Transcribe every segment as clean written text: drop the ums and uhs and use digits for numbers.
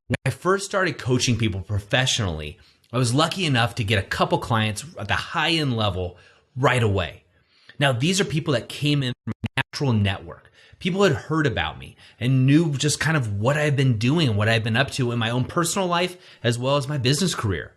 When I first started coaching people professionally, I was lucky enough to get a couple clients at the high-end level right away. Now, these are people that came in from a natural network. People had heard about me and knew just kind of what I've been doing and what I've been up to in my own personal life as well as my business career.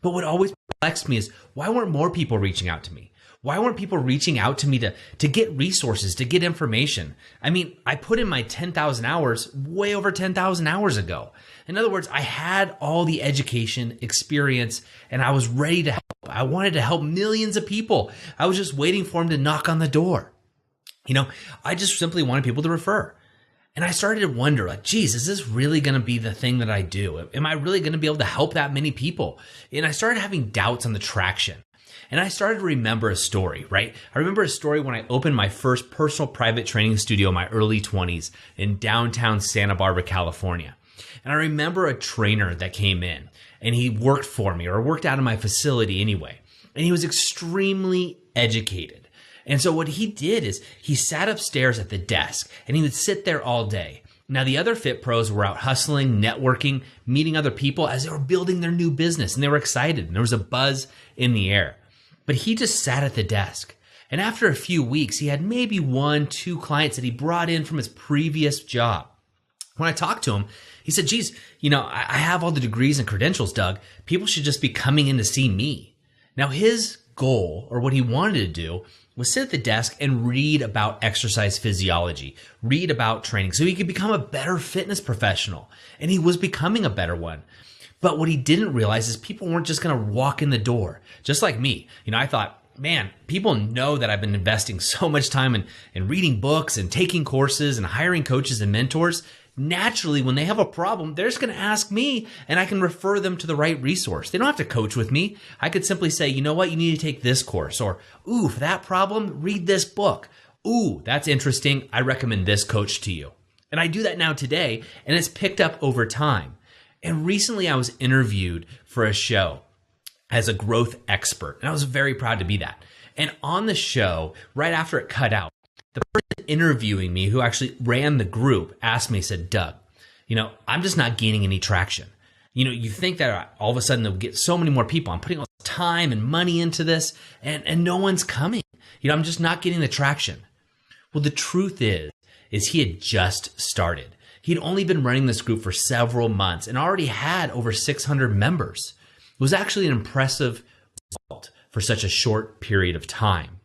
But what always perplexed me is, why weren't more people reaching out to me? Why weren't people reaching out to me to get resources, to get information? I mean, I put in my 10,000 hours way over 10,000 hours ago. In other words, I had all the education, experience, and I was ready to help. I wanted to help millions of people. I was just waiting for them to knock on the door. I just simply wanted people to refer. And I started to wonder, like, geez, is this really going to be the thing that I do? Am I really going to be able to help that many people? And I started having doubts on the traction. And I started to remember a story, right? I remember a story when I opened my first personal private training studio in my early 20s in downtown Santa Barbara, California. And I remember a trainer that came in and he worked for me, or worked out of my facility anyway. And he was extremely educated. And so what he did is he sat upstairs at the desk and he would sit there all day. Now, the other fit pros were out hustling, networking, meeting other people as they were building their new business, and they were excited and there was a buzz in the air. But he just sat at the desk. And after a few weeks, he had maybe 1-2 clients that he brought in from his previous job. When I talked to him, he said, geez, I have all the degrees and credentials, Doug. People should just be coming in to see me. Now, his goal, or what he wanted to do, was sit at the desk and read about exercise physiology, read about training so he could become a better fitness professional. And he was becoming a better one. But what he didn't realize is people weren't just going to walk in the door. Just like me. I thought, man, people know that I've been investing so much time in reading books and taking courses and hiring coaches and mentors. Naturally, when they have a problem, they're just going to ask me and I can refer them to the right resource. They don't have to coach with me. I could simply say, you know what, you need to take this course, or, ooh, for that problem, read this book. Ooh, that's interesting. I recommend this coach to you. And I do that now today, and it's picked up over time. And recently I was interviewed for a show as a growth expert, and I was very proud to be that. And on the show, right after it cut out, the person interviewing me, who actually ran the group, asked me, said, Doug, I'm just not gaining any traction. You think that all of a sudden they'll get so many more people. I'm putting all this time and money into this and no one's coming. I'm just not getting the traction. Well, the truth is he had just started. He'd only been running this group for several months and already had over 600 members. It was actually an impressive result for such a short period of time.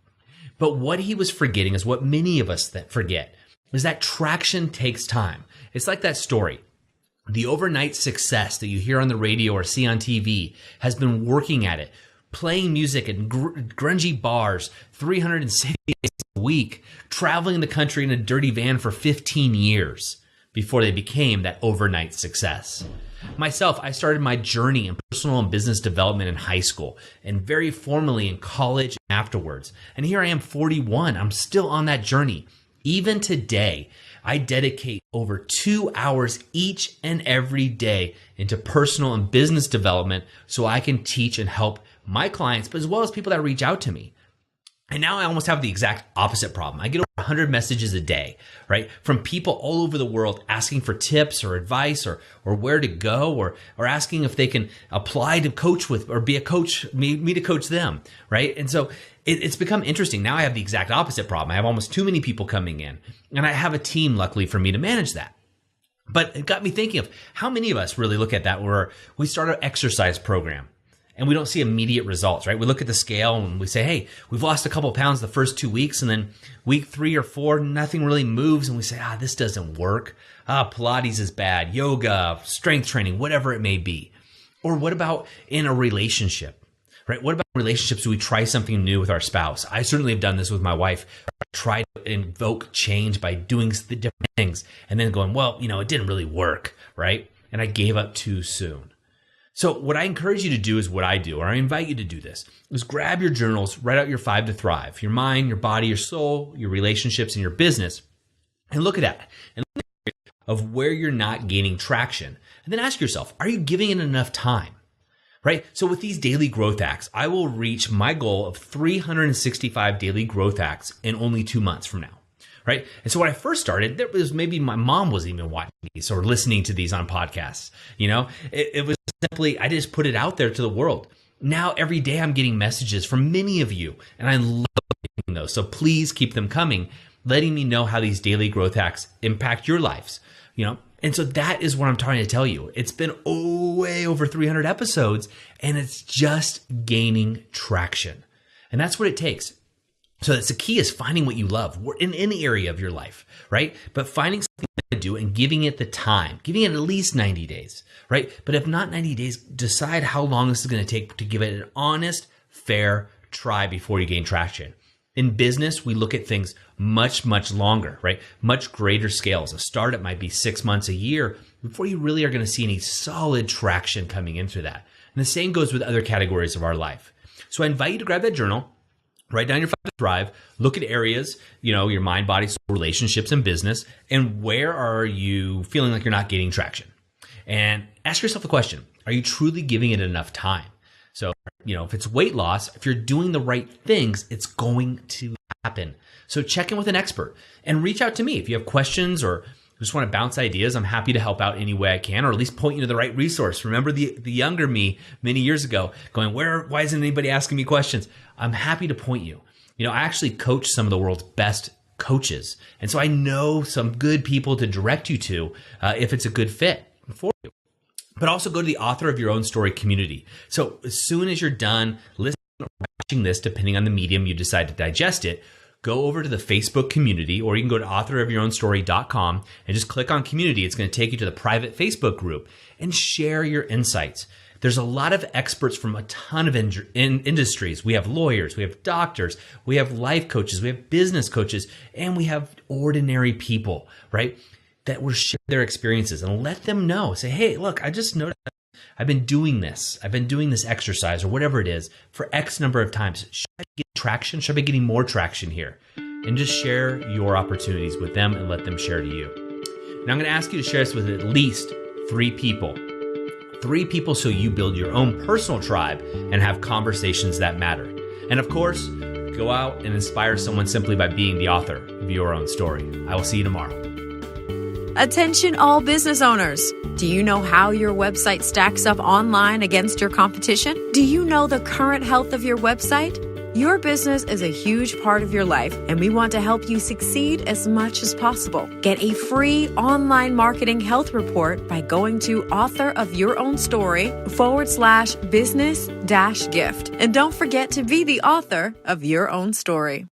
But what he was forgetting is what many of us forget, is that traction takes time. It's like that story. The overnight success that you hear on the radio or see on TV has been working at it, playing music in grungy bars 360 days a week, traveling the country in a dirty van for 15 years before they became that overnight success. Myself, I started my journey in personal and business development in high school and very formally in college and afterwards. And here I am 41. I'm still on that journey. Even today, I dedicate over 2 hours each and every day into personal and business development so I can teach and help my clients, but as well as people that reach out to me. And now I almost have the exact opposite problem. I get over 100 messages a day, right? From people all over the world asking for tips or advice or where to go or asking if they can apply to coach with or be a coach, me to coach them, right? And so it's become interesting. Now I have the exact opposite problem. I have almost too many people coming in, and I have a team, luckily, for me to manage that. But it got me thinking of how many of us really look at that where we start an exercise program and we don't see immediate results, right? We look at the scale and we say, hey, we've lost a couple of pounds the first 2 weeks, and then week 3 or 4, nothing really moves. And we say, this doesn't work. Pilates is bad, yoga, strength training, whatever it may be. Or what about in a relationship, right? What about relationships? Do we try something new with our spouse? I certainly have done this with my wife. I try to invoke change by doing the different things and then going, well, it didn't really work, right? And I gave up too soon. So what I encourage you to do is what I do, or I invite you to do this, is grab your journals, write out your 5 to thrive, your mind, your body, your soul, your relationships, and your business, and look at that. And look at of where you're not gaining traction. And then ask yourself, are you giving it enough time? Right? So with these daily growth hacks, I will reach my goal of 365 daily growth hacks in only 2 months from now. right? And so when I first started, there was maybe my mom wasn't even watching these or listening to these on podcasts. It was simply, I just put it out there to the world. Now every day I'm getting messages from many of you, and I love getting those. So please keep them coming, letting me know how these daily growth hacks impact your lives. And so that is what I'm trying to tell you. It's been way over 300 episodes, and it's just gaining traction. And that's what it takes. So that's the key, is finding what you love in any area of your life, right? But finding something to do and giving it the time, giving it at least 90 days, right? But if not 90 days, decide how long this is going to take to give it an honest, fair try before you gain traction. In business, we look at things much, much longer, right? Much greater scales. A startup might be 6 months, a year before you really are going to see any solid traction coming into that. And the same goes with other categories of our life. So I invite you to grab that journal, write down your 5 to Thrive, look at areas, your mind, body, soul, relationships, and business, and where are you feeling like you're not getting traction? And ask yourself the question, are you truly giving it enough time? So, if it's weight loss, if you're doing the right things, it's going to happen. So check in with an expert and reach out to me. If you have questions or just want to bounce ideas, I'm happy to help out any way I can, or at least point you to the right resource. Remember the younger me many years ago going, why isn't anybody asking me questions? I'm happy to point you. I actually coach some of the world's best coaches. And so I know some good people to direct you to if it's a good fit for you. But also go to the Author of Your Own Story community. So as soon as you're done listening or watching this, depending on the medium you decide to digest it, go over to the Facebook community, or you can go to authorofyourownstory.com and just click on community. It's going to take you to the private Facebook group and share your insights. There's a lot of experts from a ton of industries. We have lawyers, we have doctors, we have life coaches, we have business coaches, and we have ordinary people, right? That will share their experiences and let them know. Say, hey, look, I just noticed I've been doing this. I've been doing this exercise or whatever it is for X number of times. Should I get traction? Should I be getting more traction here? And just share your opportunities with them and let them share to you. Now I'm going to ask you to share this with at least 3 people. 3 people so you build your own personal tribe and have conversations that matter. And of course, go out and inspire someone simply by being the author of your own story. I will see you tomorrow. Attention all business owners. Do you know how your website stacks up online against your competition? Do you know the current health of your website? Your business is a huge part of your life, and we want to help you succeed as much as possible. Get a free online marketing health report by going to authorofyourownstory.com/business-gift. And don't forget to be the author of your own story.